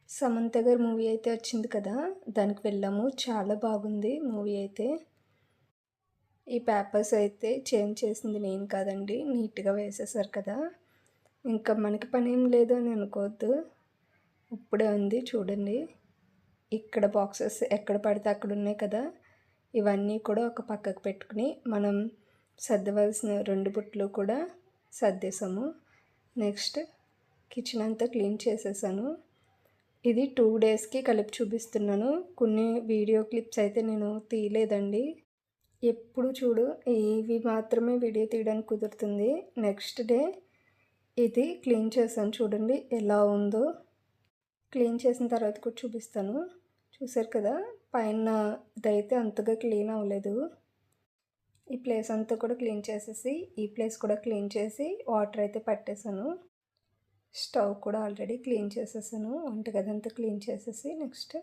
సమంత గారి మూవీ అయితే వచ్చింది కదా! దానికి వెళ్ళాము. చాలా బాగుంది మూవీ అయితే. ఈ పేపర్స్ అయితే చేంజ్ చేసింది నేను కాదండి. నీట్‌గా వేసేసారు కదా! ఇంకా మనకి పనేం లేదు అని అనుకోవద్దు. ఇప్పుడే ఉంది చూడండి. ఇక్కడ బాక్సెస్ ఎక్కడ పడితే అక్కడ ఉన్నాయి కదా! ఇవన్నీ కూడా ఒక పక్కకు పెట్టుకుని మనం సర్దవలసిన 2 బుట్టలు కూడా సర్దేశాము. నెక్స్ట్ కిచెన్ అంతా క్లీన్ చేసేసాను. ఇది 2 డేస్‌కి కలిపి చూపిస్తున్నాను. కొన్ని వీడియో క్లిప్స్ అయితే నేను తీయలేదండి. ఎప్పుడు చూడు ఇవి మాత్రమే వీడియో తీయడానికి కుదురుతుంది. నెక్స్ట్ డే ఇది క్లీన్ చేశాను చూడండి ఎలా ఉందో. క్లీన్ చేసిన తర్వాత కూడా చూపిస్తాను. చూసారు కదా! పైన ఇదైతే అంతగా క్లీన్ అవ్వలేదు. ఈ ప్లేస్ అంతా కూడా క్లీన్ చేసేసి, ఈ ప్లేస్ కూడా క్లీన్ చేసి వాటర్ అయితే పట్టేసాను. స్టవ్ కూడా ఆల్రెడీ క్లీన్ చేసేసాను. వంటగది అంతా క్లీన్ చేసేసి నెక్స్ట్